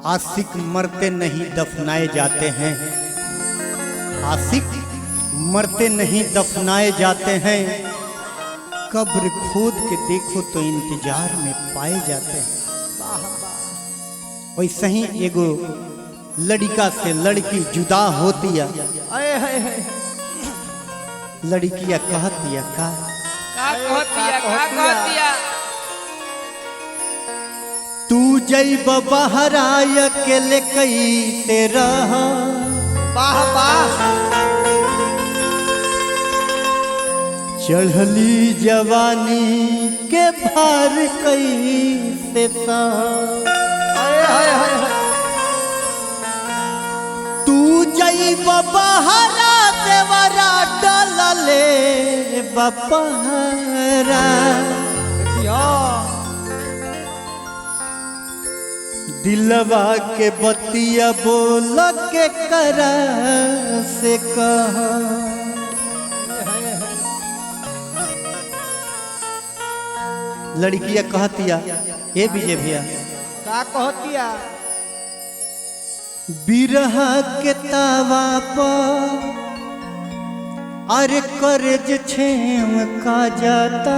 आशिक मरते नहीं दफनाए जाते हैं, आशिक मरते नहीं दफनाए जाते हैं, कब्र खोद के देखो तो इंतजार में पाए जाते हैं। वैसे ही एगो लड़का से लड़की जुदा होती है, लड़किया कहतिया का तू जैब बहराय अकेले कैसे रह, वाह वाह चढ़ली जवानी के भार कैसे सह, तू जैब बहरा देवरा डलले बपहरा, दिलवा के बतिया बोल के करा से कहा, लड़किया कहतिया ए विजय भैया का कहतिया बिरहा के तावा पर अरे करज छेम का जाता,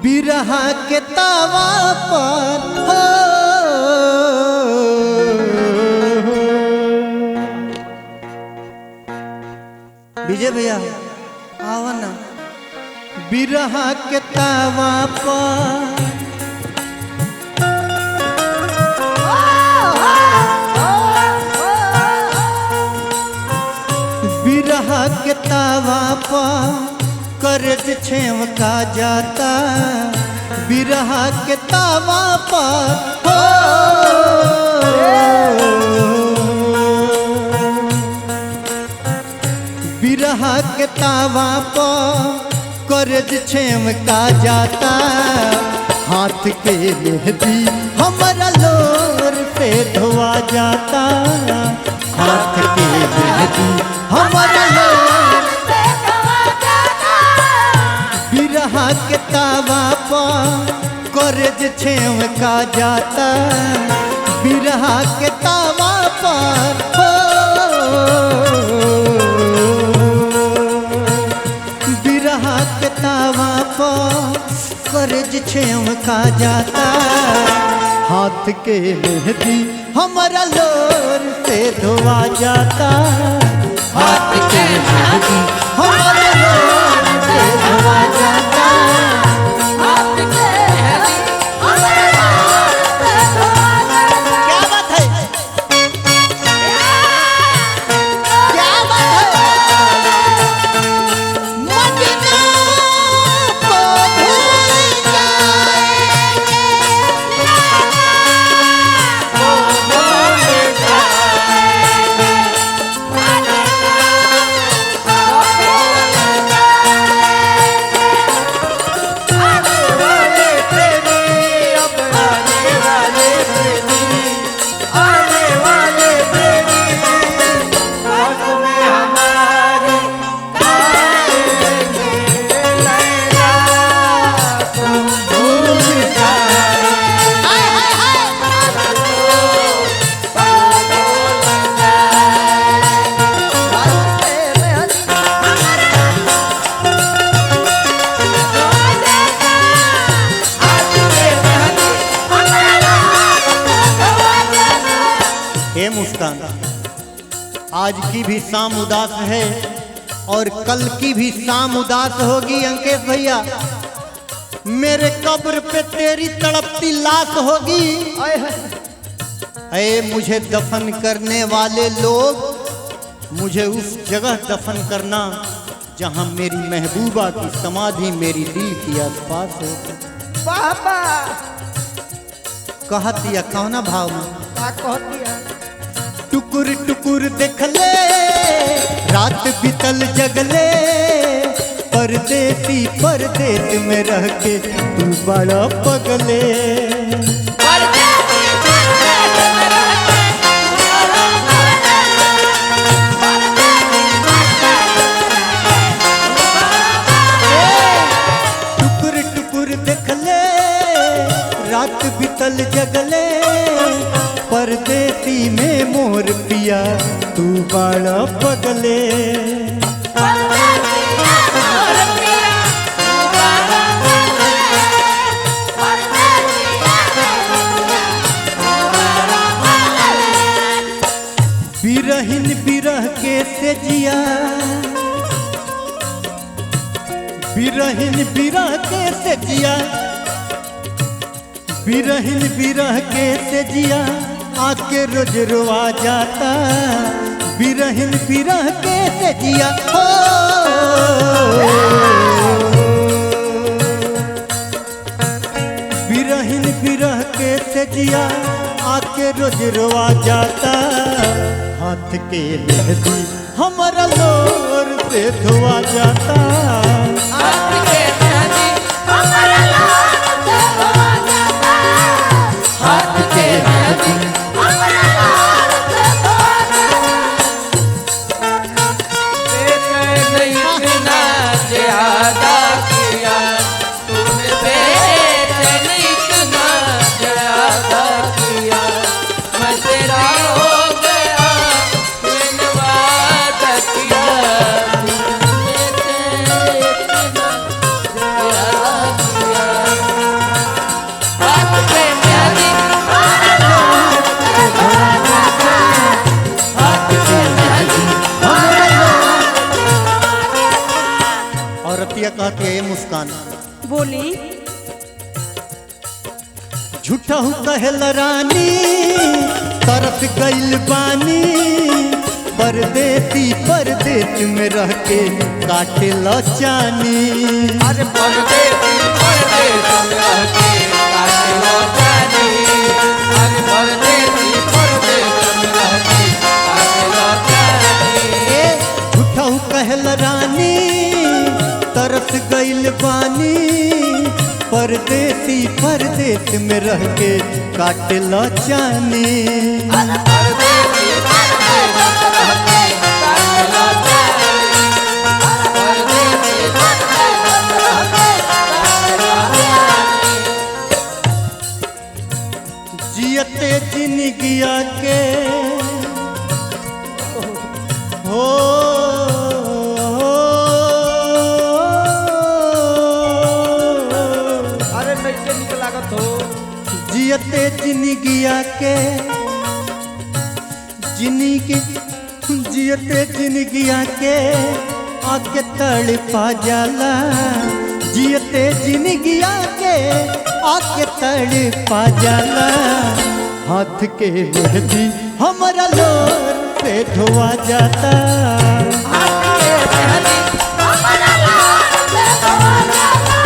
बिरहा के तावा पर हो विजय भैया आवा ना, बिरहा के तावा पर बिरहा के तावा पर करज छेम का जाता, बिरहा के तावा पर हो बिरहा के तावा पर करज छेम का जाता, हाथ के मेहंदी हमारा लोर से धोआ जाता, हाथ के मेहंदी हमारा लोर से धोआ जाता, बिरहा के तावा पर करज छेम का जाता, बिरहा के तावा पर हो बिरहा के तावा पर करज छेम का जाता, हाथ के मेहंदी हमारा लोर से धोआ जाता, हाथ के मेहंदी हमारा लोर से धोआ जाता, हाथ के मेहंदी हमारा लोर से धोआ जाता। क्या बात है, क्या बात है, मदीना को भूल जाएंगे, मुस्कान आज की भी शाम उदास है और कल की भी शाम उदास होगी। अंकेश भैया मेरे कब्र पे तेरी तड़पती लाश होगी। अरे मुझे दफन करने वाले लोग, मुझे उस जगह दफन करना जहां मेरी महबूबा की समाधि मेरी दिल की आसपास हो। बाबा कहतिया कौना भाव में का कहतिया टुकुर टुकुर देख ले रात बितल जगले, परदेसी परदेस में रह के तू बड़ा पगले, टुकुर टुकुर देख ले रात बितल जगले, परदेसी में मोर पिया तू बड़ा पगले। बिरहिन बिरह के से जिया, बिरहिन बिरह के से जिया, बिरहिन बिरह के से जिया आके रोज रोआ जाता। बिरहिन बिरह के से जिया हो, बिरहिन बिरह के से जिया आके रोज रोआ जाता। हाथ के मेहंदी हमारा लोर से धोआ जाता। हाथ के मेहंदी हमारा लोर से धोआ जाता। हाथ के मेहंदी हमारा लोर से धोआ जाता। बेचैन इतना ज्यादा किया तूने, बेचैन इतना ज्यादा किया, मैं तेरा हो गया तूने वादा किया। बेचैन इतना ज्यादा किया। हाथ के मेहंदी हमारा लोर से धोआ जाता। हाथ के मेहंदी हमारा लोर से धोआ जाता। और रतिया कहती है ये मुस्कान बोली झूठा हूँ कहल रानी तरस गइल बानी। परदेसी परदेश में रह के काटे लो चानी। अरे परदेसी परदेस में रह के काटे लो जानी। अरे परदेसी परदेस में रह के काटे लो जानी। ए झूठा हूँ कहल रानी तरस गइल बानी। परदेसी परदेश में रह के काटे लो चानी। परदेसी परदेस में रह के काटे लो जानी। परदेसी परदेस में रह के काटे लो जानी। जियते जिंदगिया के हो, अरे कैसे निक लागत हो। जियते जिंदगिया के जिंदगी, जियते जिंदगिया के आके तड़पा जाला। जियते जिंदगिया के आके तड़पा जाला। हाथ के मेहंदी हमारा लोर से धोआ जाता। हाथ के मेहंदी हमारा लोर से धोआ जाता।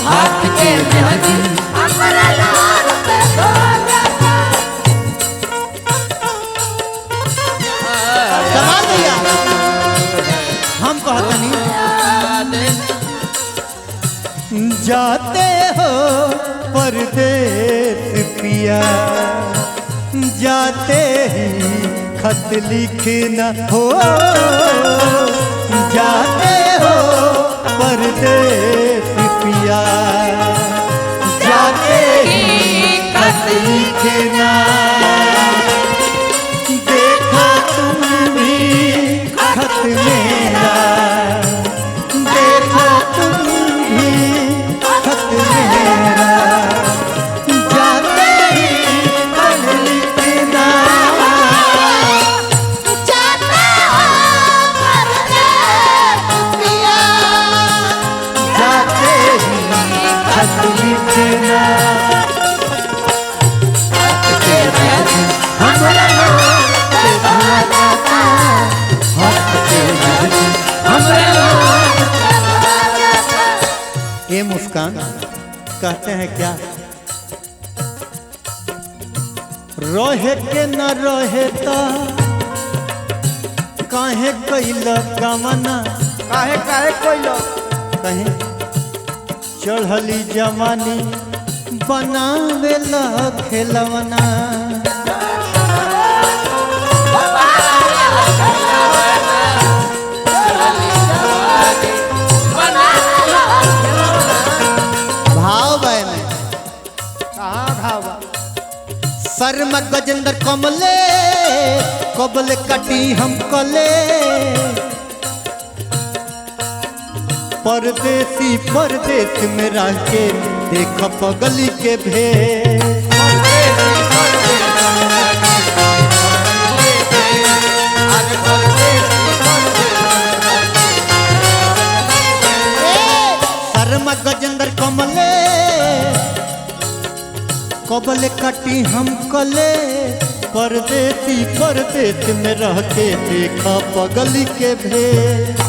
हाथ के मेहंदी हमारा लोर से धोआ जाता। कमाल भैया हम कहतनी जाते हो परदेस पिया, जाते ही खत लिखना हो। जाते हो परदेस पिया, जाते ही खत लिखना। देखा तुम भी खत मेरा, देखा तुम भी खत मेरा। जाते ही खत लिखना। जाते हो परदेस पिया, जाते ही खत लिखना। हाथ के मेहंदी हमारा लोर से धोआ जाता। हाथ के मेहंदी हमारा लोर से धोआ जाता। ये मुस्कान कहते हैं क्या, रहे के न रहे तो काहे कैल गमना। काहे काहे कोई लोग कहीं चढ़ली जवानी बनावे ला खेलवना। भाव बहन कहाँ घाव बा? शर्म शर्मा गजेंद्र कमले कबल कटी हम कले परदेसी परदेश में रह के देख पगली के भेष शर्मा गजेंद्र कमले कबल कटी हम कले परदेसी परदेश में रह के देखा पगली के भेष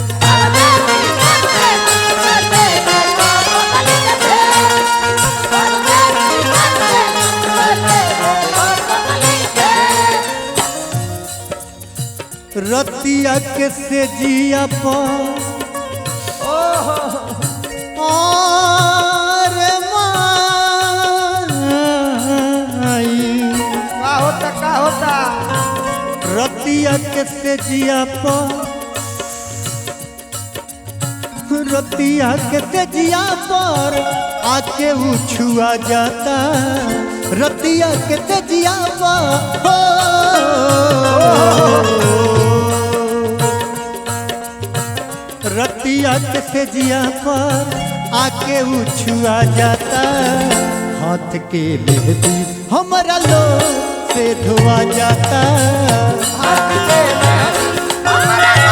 रतिया के से जिया पर और माई का होता रतिया के से जिया पर रतिया के से जिया पर आके वो छुआ जाता रतिया के से जिया पर रतिया के से जिया पर आके वो छुआ जाता हाथ के मेहंदी हमारा लो से धुआ जाता हमारा